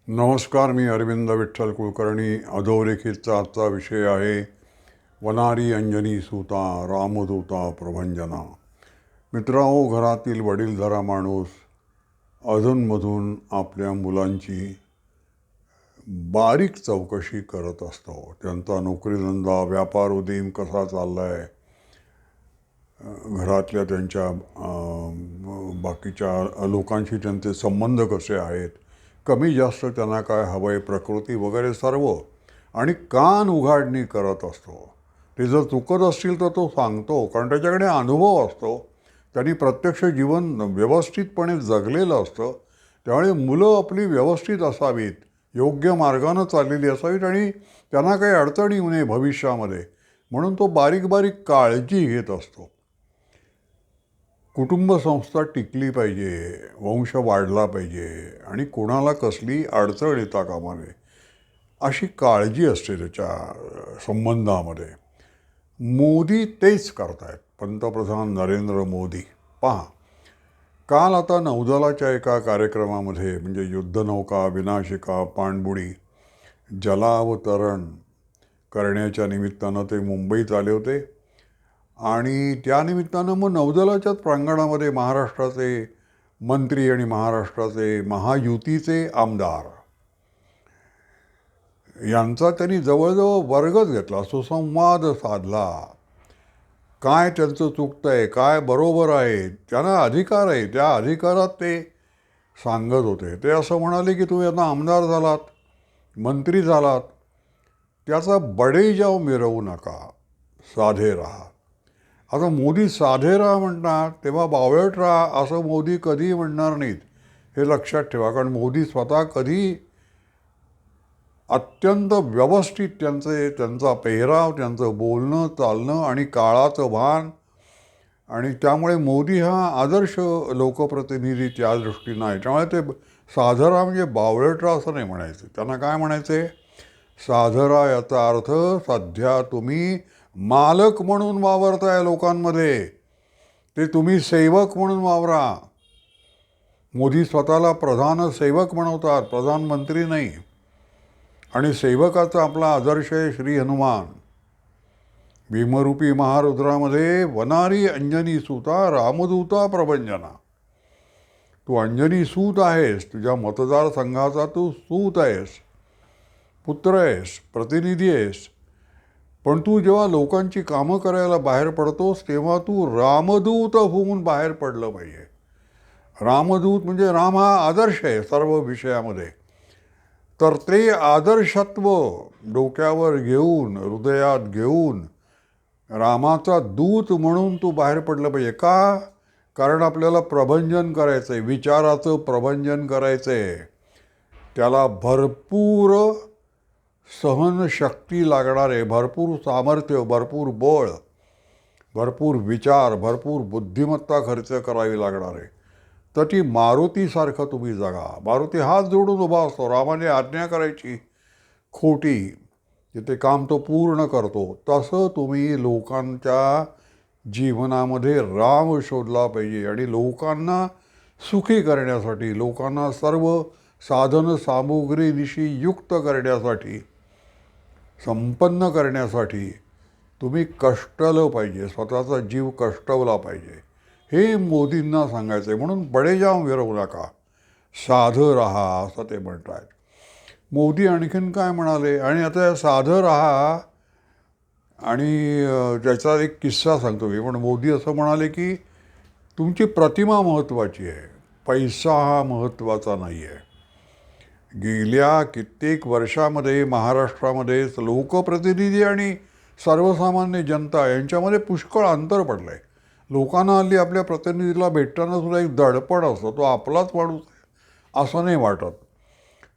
नमस्कार. मी अरविंद विठ्ठल कुलकर्णी. अधोरेखितचा आजचा विषय आहे वनारी अंजनी सुता रामदूता प्रभंजना. मित्रांनो, घरातील वडीलधारा माणूस अधूनमधून आपल्या मुलांची बारीक चौकशी करत असतो. त्यांचा नोकरीधंदा, व्यापार उदीम कसा चालला आहे, घरातल्या त्यांच्या बाकीच्या लोकांशी त्यांचे संबंध कसे आहेत, कमी जास्त त्यांना काय हवं आहे, प्रकृती वगैरे सर्व, आणि कान उघाडणी करत असतो. ते जर चुकत असतील तर तो सांगतो, कारण त्याच्याकडे अनुभव असतो. त्यांनी प्रत्यक्ष जीवन व्यवस्थितपणे जगलेलं असतं. त्यामुळे मुलं आपली व्यवस्थित असावीत, योग्य मार्गानं चाललेली असावीत आणि त्यांना काही अडचण येऊ नये भविष्यामध्ये, म्हणून तो बारीक बारीक काळजी घेत असतो. कुटुंब संस्था टिकली पाहिजे, वंश वाढला पाहिजे आणि कोणाला कसली अडचण येता कामा नये अशी काळजी असते त्याच्या संबंधामध्ये. मोदी तेच करतायत. पंतप्रधान नरेंद्र मोदी पहा, काल आता नौदलाच्या एका कार्यक्रमामध्ये, म्हणजे युद्धनौका, विनाशिका, पाणबुडी जलावतरण करण्याच्या निमित्तानं ते मुंबईत आले होते. आणि त्यानिमित्तानं मग नौदलाच्याच प्रांगणामध्ये महाराष्ट्राचे मंत्री आणि महाराष्ट्राचे महायुतीचे आमदार यांचा त्यांनी जवळजवळ वर्गच घेतला, सुसंवाद साधला. काय त्यांचं चुकतं आहे, काय बरोबर आहे, त्यांना अधिकार आहे, त्या अधिकारात ते सांगत होते. ते असं म्हणाले की तुम्ही आता आमदार झालात, मंत्री झालात, त्याचा बडेजाव मिरवू नका, साधे राहा. आता मोदी साधे राहा म्हणतात, तेव्हा बावळट राहा असं मोदी कधीही म्हणणार नाहीत, हे लक्षात ठेवा. कारण मोदी स्वतः कधी अत्यंत व्यवस्थित त्यांचा पेहराव, त्यांचं बोलणं चालणं आणि काळाचं भान, आणि त्यामुळे मोदी हा आदर्श लोकप्रतिनिधी त्या दृष्टीनं आहे. त्यामुळे ते साधरा म्हणजे बावळटरा असं नाही म्हणायचे. त्यांना काय म्हणायचे? साधरा याचा अर्थ सध्या तुम्ही मालक म्हणून वावरताय लोकांमध्ये, ते तुम्ही सेवक म्हणून वावरा. मोदी स्वतःला प्रधान सेवक म्हणवतात, प्रधानमंत्री नाही. आणि सेवकाचा आपला आदर्श आहे श्री हनुमान. भीमरूपी महारुद्रामध्ये वनारी अंजनी सुता रामदूता प्रभंजना. तू अंजनी सूत आहेस, तुझ्या मतदारसंघाचा तू सूत आहेस, पुत्र आहेस, प्रतिनिधी आहेस. पण तू जेव्हा लोकांची कामं करायला बाहेर पडतोस तेव्हा तू रामदूत होऊन बाहेर पडलं पाहिजे. रामदूत म्हणजे राम हा आदर्श आहे सर्व विषयामध्ये. तर ते आदर्शत्व डोक्यावर घेऊन, हृदयात घेऊन, रामाचा दूत म्हणून तू बाहेर पडलं पाहिजे. का? कारण आपल्याला प्रभंजन करायचं आहे, विचाराचं प्रभंजन करायचं आहे. त्याला भरपूर सहनशक्ती लागणार आहे, भरपूर सामर्थ्य, भरपूर बळ, भरपूर विचार, भरपूर बुद्धिमत्ता खर्च करावी लागणार आहे. तर ती मारुतीसारखं तुम्ही जगा. मारुती हात जोडून उभा असतो. रामाने आज्ञा करायची खोटी, तिथे काम तो पूर्ण करतो. तसं तुम्ही लोकांच्या जीवनामध्ये राम शोधला पाहिजे आणि लोकांना सुखी करण्यासाठी, लोकांना सर्व साधन सामुग्रीनिशी युक्त करण्यासाठी, संपन्न करण्यासाठी तुम्ही कष्टलं पाहिजे, स्वतःचा जीव कष्टवला पाहिजे, हे मोदींना सांगायचं आहे. म्हणून बडेजाव मिरवू नका, साधं राहा असं ते म्हणत आहेत. मोदी आणखीन काय म्हणाले? आणि आता साधं राहा, आणि त्याचा एक किस्सा सांगतो मी. पण मोदी असं म्हणाले की तुमची प्रतिमा महत्त्वाची आहे, पैसा हा महत्त्वाचा नाही आहे. गेल्या कित्येक वर्षामध्ये महाराष्ट्रामध्ये लोकप्रतिनिधी आणि सर्वसामान्य जनता यांच्यामध्ये पुष्कळ अंतर पडलं आहे. लोकांना हल्ली आपल्या प्रतिनिधीला भेटताना सुद्धा एक दडपण असतो, तो आपलाच माणूस आहे असं नाही वाटत.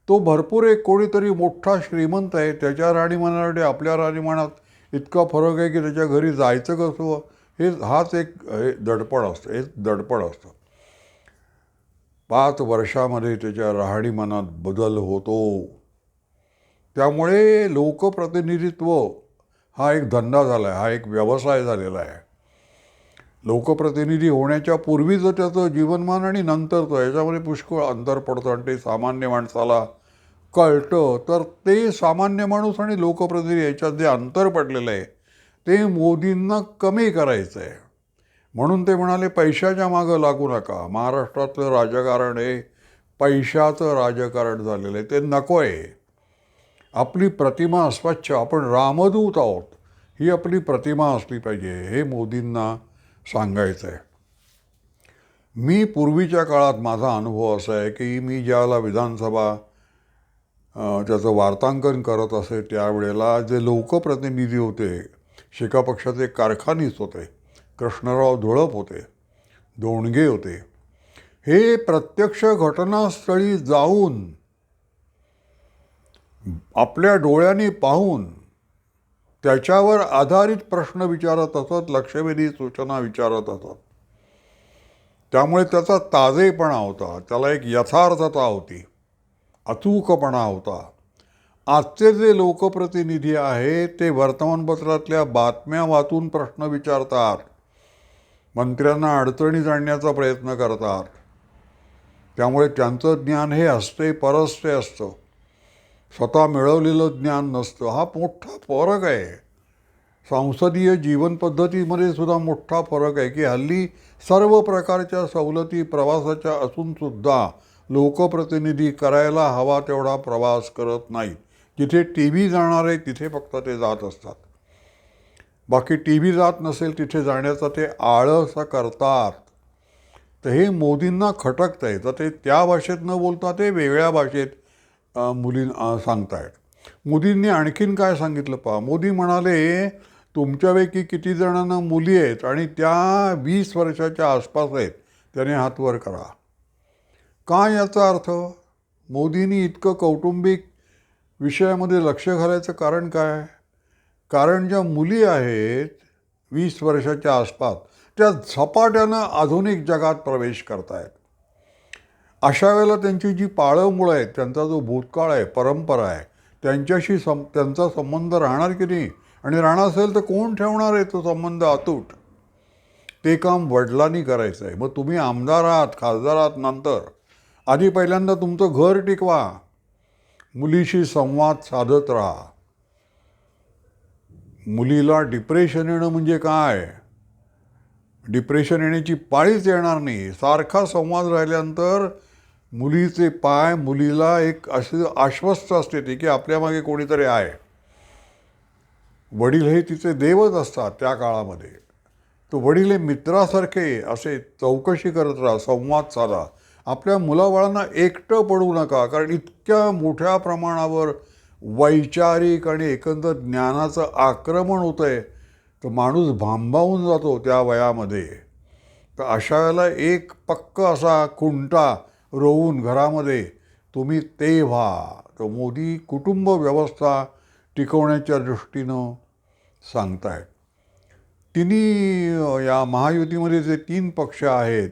तो भरपूर एक कोणीतरी मोठा श्रीमंत आहे, त्याच्या राहणीमानासाठी आपल्या राहणीमानात इतका फरक आहे की त्याच्या घरी जायचं कसं, हाच एक दडपण असतं, हे दडपण असतं. 5 वर्षामध्ये त्याच्या राहणीमानात बदल होतो. त्यामुळे लोकप्रतिनिधित्व हा एक धंदा झाला आहे, हा एक व्यवसाय झालेला आहे. लोकप्रतिनिधी होण्याच्या पूर्वीचं त्याचं जीवनमान आणि नंतरचं याच्यामध्ये पुष्कळ अंतर पडतं, आणि ते सामान्य माणसाला कळतं, तर ते सामान्य माणूस आणि लोकप्रतिनिधी याच्यात जे अंतर पडलेलं आहे ते मोदींना कमी करायचं आहे. म्हणून ते म्हणाले पैशाच्या मागं लागू नका. महाराष्ट्रातलं राजकारण हे पैशाचं राजकारण झालेलं आहे, ते नको आहे. आपली प्रतिमा स्वच्छ, आपण रामदूत आहोत, ही आपली प्रतिमा असली पाहिजे, हे मोदींना सांगायचं आहे. मी पूर्वीच्या काळात माझा अनुभव असा आहे की मी ज्यावेळेला विधानसभा त्याचं वार्तांकन करत असे त्यावेळेला जे लोकप्रतिनिधी होते, शेका पक्षाचे कारखानीस होते, कृष्णराव धुळप होते, दोणगे होते, हे प्रत्यक्ष घटनास्थळी जाऊन आपल्या डोळ्यांनी पाहून त्याच्यावर आधारित प्रश्न विचारत असत, लक्षवेधी सूचना विचारत असत. त्यामुळे त्याचा ताजेपणा होता, त्याला एक यथार्थता होती, अचूकपणा होता. आजचे जे लोकप्रतिनिधी आहेत ते वर्तमानपत्रातल्या बातम्या वाचून प्रश्न विचारतात, मंत्र्यांना अडचणीत आणण्याचा प्रयत्न करतात. त्यामुळे त्यांचं ज्ञान हे असते परस्ते असतं, स्वतः मिळवलेलं ज्ञान नसतं. हा मोठा फरक आहे. संसदीय जीवनपद्धतीमध्ये सुद्धा मोठा फरक आहे की हल्ली सर्व प्रकारच्या सवलती प्रवासाच्या असूनसुद्धा लोकप्रतिनिधी करायला हवा तेवढा प्रवास करत नाहीत. जिथे टी व्ही जाणार आहे तिथे फक्त ते जात असतात. बाकी टी व्ही जात नसेल तिथे जाण्याचा ते आळस करतात. तर हे मोदींना खटकत आहे. तर ते त्या भाषेत न बोलता ते वेगळ्या भाषेत सांगतायत. मोदींनी आणखीन काय सांगितलं पहा. मोदी म्हणाले, तुमच्यापैकी किती जणांना मुली आहेत आणि त्या 20 वर्षाच्या आसपास आहेत, त्याने हात वर करा. काय याचा अर्थ? मोदींनी इतकं कौटुंबिक विषयामध्ये लक्ष घालायचं कारण काय? कारण ज्या मुली आहेत 20 वर्षाच्या आसपास, त्या झपाट्यानं आधुनिक जगात प्रवेश करतायत. अशा वेळेला त्यांची जी पाळंमुळं आहेत, त्यांचा जो भूतकाळ आहे, परंपरा आहे, त्यांच्याशी त्यांचा संबंध राहणार की नाही, आणि राहणार असेल तर कोण ठेवणार आहे तो संबंध अतूट? ते काम वडिलांनी करायचं आहे. मग तुम्ही आमदार आहात, खासदार आहात, नंतर आधी पहिल्यांदा तुमचं घर टिकवा, मुलीशी संवाद साधत राहा. मुलीला डिप्रेशन येणं म्हणजे काय? डिप्रेशन येण्याची पाळीच येणार नाही. सारखा संवाद राहिल्यानंतर मुलीचे पाय, मुलीला एक असे आश्वस्त असते ती की आपल्या मागे कोणीतरी आहे. वडील हे तिचे देवच असतात त्या काळामध्ये. तो वडील हे मित्रासारखे असे चौकशी करत राहा, संवाद साधा. आपल्या मुलाबाळांना एकटं पडू नका, कारण इतक्या मोठ्या प्रमाणावर वैचारिक आणि एकंदर ज्ञानाचं आक्रमण होतं आहे, तर माणूस भांबावून जातो त्या वयामध्ये. तर अशा वेळेला एक पक्क असा खुंटा रोवून घरामध्ये तुम्ही ते व्हा. तर मोदी कुटुंब व्यवस्था टिकवण्याच्या दृष्टीनं सांगतायत. तिन्ही या महायुतीमध्ये जे 3 पक्ष आहेत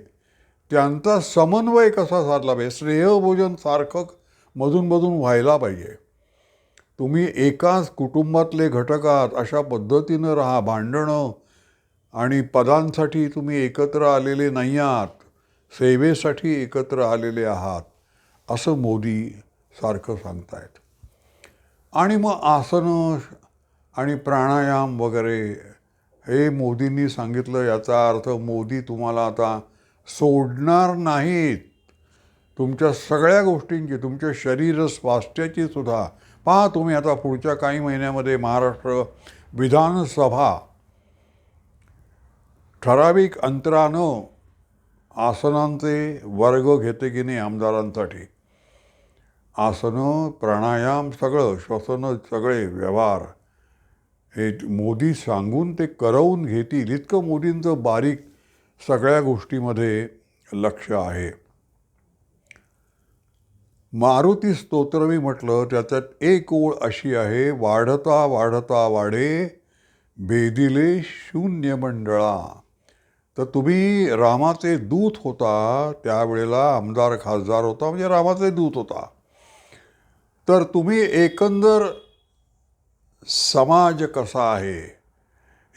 त्यांचा समन्वय कसा साधला पाहिजे, श्रेयभोजन सारखं मधून व्हायला पाहिजे. तुम्ही एकाच कुटुंबातले घटक आहात अशा पद्धतीनं राहा. भांडणं आणि पदांसाठी तुम्ही एकत्र आलेले नाही आहात, सेवेसाठी एकत्र आलेले आहात, असं मोदी सारखं सांगतायत. आणि मग आसनं आणि प्राणायाम वगैरे हे मोदींनी सांगितलं. याचा अर्थ मोदी तुम्हाला आता सोडणार नाहीत. तुमच्या सगळ्या गोष्टींची, तुमच्या शरीर स्वास्थ्याची सुद्धा. पहा तुम्ही आता पुढच्या काही महिन्यामध्ये महाराष्ट्र विधानसभा ठराविक अंतरानं आसनांचे वर्ग घेते की नाही आमदारांसाठी. आसनं, प्राणायाम, सगळं श्वसन, सगळे व्यवहार हे मोदी सांगून ते करवून घेतील, इतकं मोदींचं बारीक सगळ्या गोष्टीमध्ये लक्ष आहे. मारुती स्तोत्र मी म्हटलं, त्याच्यात एक ओळ अशी आहे, वाढता वाढता वाढे भेदिले शून्य मंडळा. तर तुम्ही रामाचे दूत होता, त्यावेळेला आमदार खासदार होता म्हणजे रामाचे दूत होता. तर तुम्ही एकंदर समाज कसा आहे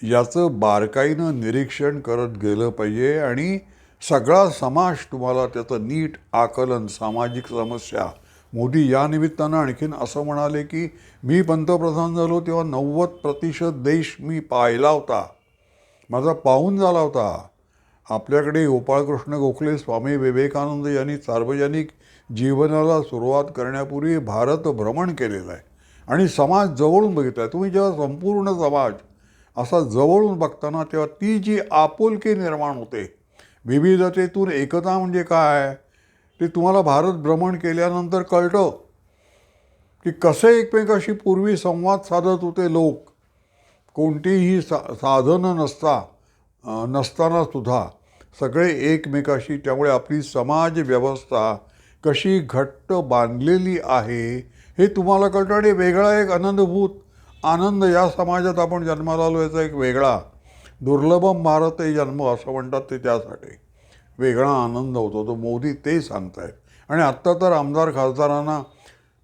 याचं बारकाईनं निरीक्षण करत गेलं पाहिजे आणि सगळा समाज तुम्हाला त्याचं नीट आकलन, सामाजिक समस्या मोदी या निमित्तानं आणखीन असं म्हणाले की मी पंतप्रधान झालो तेव्हा 90% देश मी पाहिला होता, माझा पाहून झाला होता. आपल्याकडे गोपाळकृष्ण गोखले, स्वामी विवेकानंद यांनी सार्वजनिक जीवनाला सुरुवात करण्यापूर्वी भारत भ्रमण केलेलं आहे आणि समाज जवळून बघितला आहे. तुम्ही जेव्हा संपूर्ण समाज असा जवळून बघताना तेव्हा ती जी आपुलकी निर्माण होते, विविधतेतून एकता म्हणजे काय, ते तुम्हाला भारत भ्रमण केल्यानंतर कळतं की कसे एकमेकाशी पूर्वी संवाद साधत होते लोक. कोणतीही साधनं नसताना सुद्धा सगळे एकमेकाशी. त्यामुळे आपली समाज व्यवस्था कशी घट्ट बांधलेली आहे हे तुम्हाला कळतं. आणि वेगळा एक आनंदभूत आनंद या समाजात आपण जन्माला आलो याचा एक वेगळा दुर्लभम भारत हे जन्म असं म्हणतात ते, त्यासाठी वेगळा आनंद होतो. तो मोदी ते सांगतायत. आणि आत्ता तर आमदार खासदारांना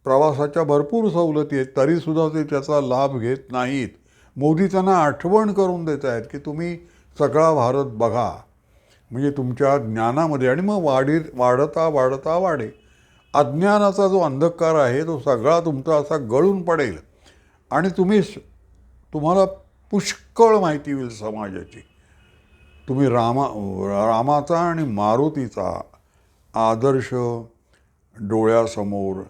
प्रवासाच्या भरपूर सवलती आहेत, तरीसुद्धा ते त्याचा लाभ घेत नाहीत. मोदी त्यांना आठवण करून देत आहेत की तुम्ही सगळा भारत बघा, म्हणजे तुमच्या ज्ञानामध्ये. आणि मग वाढता वाढे अज्ञानाचा जो अंधकार आहे तो सगळा तुमचा असा गळून पडेल आणि तुम्हाला पुष्कळ माहिती होईल समाजाची. तुम्ही रामाचा आणि मारुतीचा आदर्श डोळ्यासमोर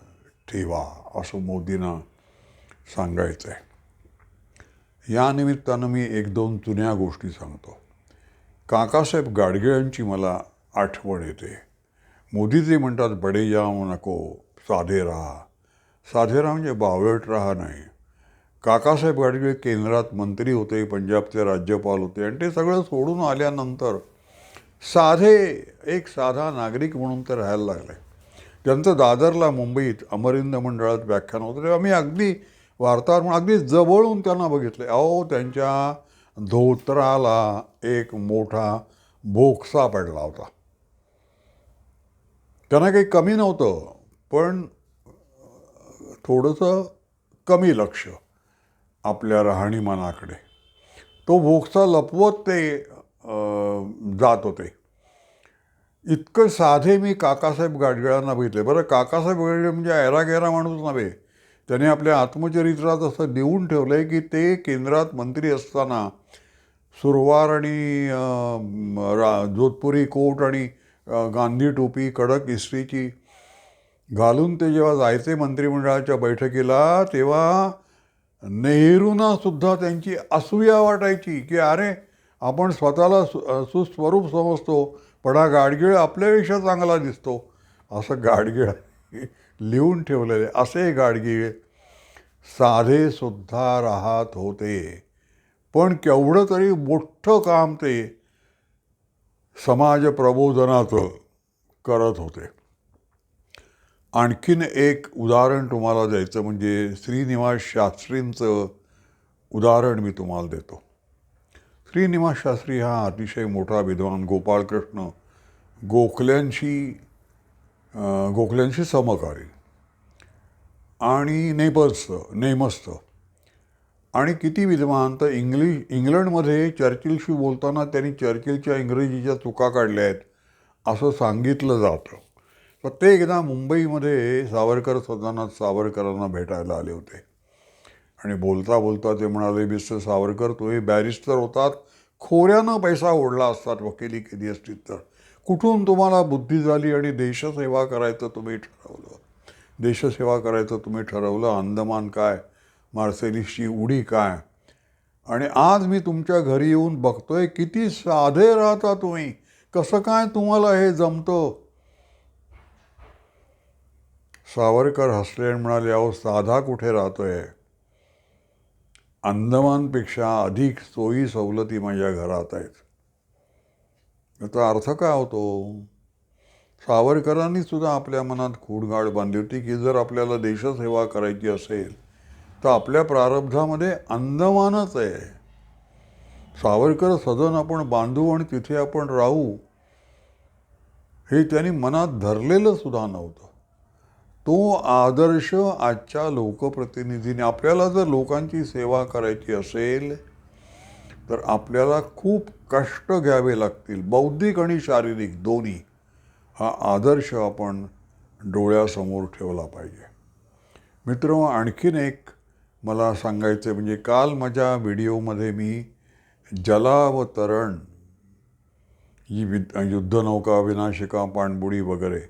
ठेवा असं मोदींना सांगायचं आहे. या निमित्तानं मी 1-2 जुन्या गोष्टी सांगतो. काकासाहेब गाडगिळांची मला आठवण येते. मोदीजी म्हणतात बडे जाऊ नको, साधे राहा. साधे राहा म्हणजे बावळट राहा नाही. काकासाहेब गाडगीळ केंद्रात मंत्री होते, पंजाबचे राज्यपाल होते आणि ते सगळं सोडून आल्यानंतर एक साधा नागरिक म्हणून ते राहायला लागले. त्यांचं दादरला मुंबईत अमरिंद मंडळात व्याख्यान होतं तेव्हा मी अगदी वार्ताहर म्हणून अगदी जवळून त्यांना बघितले. त्यांच्या धोत्राला एक मोठा बोक्सा पडला होता. त्यांना काही कमी नव्हतं, पण थोडंसं कमी लक्ष आपल्या राहणीमानाकडे. तो बोक्सा लपवत ते जात होते. इतकं साधे मी काकासाहेब गाडगिळांना बघितले. बरं, काकासाहेब गाडगिळ म्हणजे ऐरागेरा माणूस नव्हे. त्याने आपल्या आत्मचरित्रात असं लिहून ठेवलं आहे की ते केंद्रात मंत्री असताना सुरवार आणि जोधपुरी कोट आणि गांधी टोपी कडक इस्त्रीची घालून ते जेव्हा जायचे मंत्रिमंडळाच्या बैठकीला, तेव्हा नेहरूंना सुद्धा त्यांची असूया वाटायची की अरे आपण स्वतःला सुस्वरूप समजतो, पण हा गाडगीळ आपल्यापेक्षा चांगला दिसतो. असं गाडगीळ लिहून ठेवलेले. असे गाडगीळ साधे सुद्धा राहत होते, पण केवढं तरी मोठं काम ते समाज प्रबोधनाचं करत होते. आणखीन एक उदाहरण तुम्हाला द्यायचं म्हणजे श्रीनिवास शास्त्रींचं उदाहरण मी तुम्हाला देतो. श्रीनिवास शास्त्री हा अतिशय मोठा विद्वान, गोपाळकृष्ण गोखल्यांशी समकालीन आणि नेमस्त आणि किती विद्वान. तर इंग्लंडमध्ये चर्चिलशी बोलताना त्यांनी चर्चिलच्या इंग्रजीच्या चुका काढल्या आहेत असं सांगितलं जातं. तर ते एकदा मुंबईमध्ये सावरकर सदनात सावरकरांना भेटायला आले होते आणि बोलता बोलता ते म्हणाले, मिस्टर सावरकर, तुम्ही बॅरिस्टर होतात, खोऱ्यानं पैसा ओढला असतात, वकिली केली असती तर कुठून तुम्हाला बुद्धी झाली आणि देशसेवा करायचं तुम्ही ठरवलं. अंदमान काय, मार्सेलिसची उडी काय, आणि आज मी तुमच्या घरी येऊन बघतोय किती साधे राहता तुम्ही, कसं काय तुम्हाला हे जमतं. सावरकर हसले आणि म्हणाले, साधा कुठे राहतोय, अंदमानपेक्षा अधिक सोयी सवलती माझ्या घरात आहेत. याचा अर्थ काय होतो? सावरकरांनी सुद्धा आपल्या मनात खूणगाड बांधली होती की जर आपल्याला देशसेवा करायची असेल तर आपल्या प्रारब्धामध्ये अंदमानच आहे. सावरकर सदन आपण बांधू आणि तिथे आपण राहू हे त्यांनी मनात धरलेलं सुद्धा नव्हतं. तो आदर्श आजच्या लोकप्रतिनिधींनी, आपल्याला जर लोकांची सेवा करायची असेल तर आपल्याला खूप कष्ट घ्यावे लागतील, बौद्धिक आणि शारीरिक दोन्ही. हा आदर्श आपण डोळ्यासमोर ठेवला पाहिजे. मित्र, आणखीन एक मला सांगायचं म्हणजे काल माझ्या व्हिडिओमध्ये मी जलावतरण ही युद्धनौका, विनाशिका, पाणबुडी वगैरे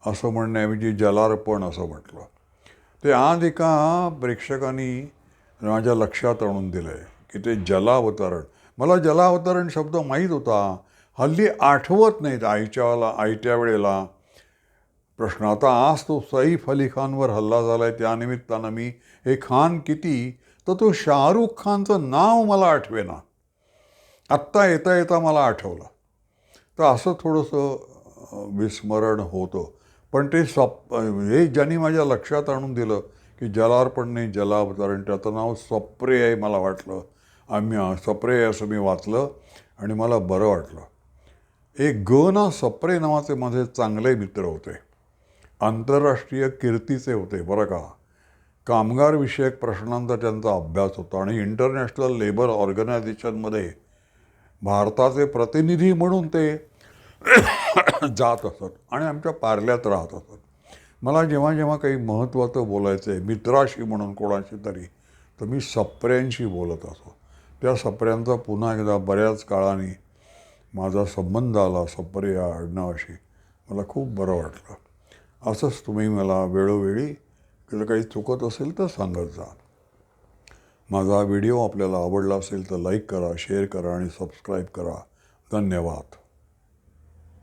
असं म्हणण्याऐवजी जलार्पण असं म्हटलं. ते आज एका प्रेक्षकांनी माझ्या लक्षात आणून दिलं आहे की ते जलावतरण. मला जलावतरण शब्द माहीत होता, हल्ली आठवत नाहीत आयत्या वेळेला प्रश्न. आता आज तो सैफ अली खानवर हल्ला झाला आहे, त्यानिमित्तानं मी हे खान किती, तर तो शाहरुख खानचं नाव मला आठवेना. आत्ता येता येता मला आठवलं. तर असं थोडंसं विस्मरण होतं. पण ते हे ज्यांनी माझ्या लक्षात आणून दिलं की जलार्पण नाही जलावतरण, त्याचं नाव सप्रे आहे मला वाटलं. सप्रे आहे असं मी वाचलं आणि मला बरं वाटलं. एक सप्रे नावाचे माझे चांगले मित्र होते, आंतरराष्ट्रीय कीर्तीचे होते बरं का. कामगारविषयक प्रश्नांचा त्यांचा अभ्यास होता आणि इंटरनॅशनल लेबर ऑर्गनायझेशनमध्ये भारताचे प्रतिनिधी म्हणून ते जात असत आणि आमच्या पार्ल्यात राहत असत. मला जेव्हा जेव्हा काही महत्त्वाचं बोलायचं आहे मित्राशी म्हणून कोणाशी तरी, तर मी सप्र्यांशी बोलत असो. त्या सप्र्यांचा पुन्हा एकदा बऱ्याच काळाने माझा संबंध आला सप्रे या आडनावाशी. मला खूप बरं वाटलं. असंच तुम्ही मला वेळोवेळी जर काही चुकत असेल तर सांगत जा. माझा व्हिडिओ आपल्याला आवडला असेल तर लाईक करा, शेअर करा आणि सबस्क्राईब करा. धन्यवाद.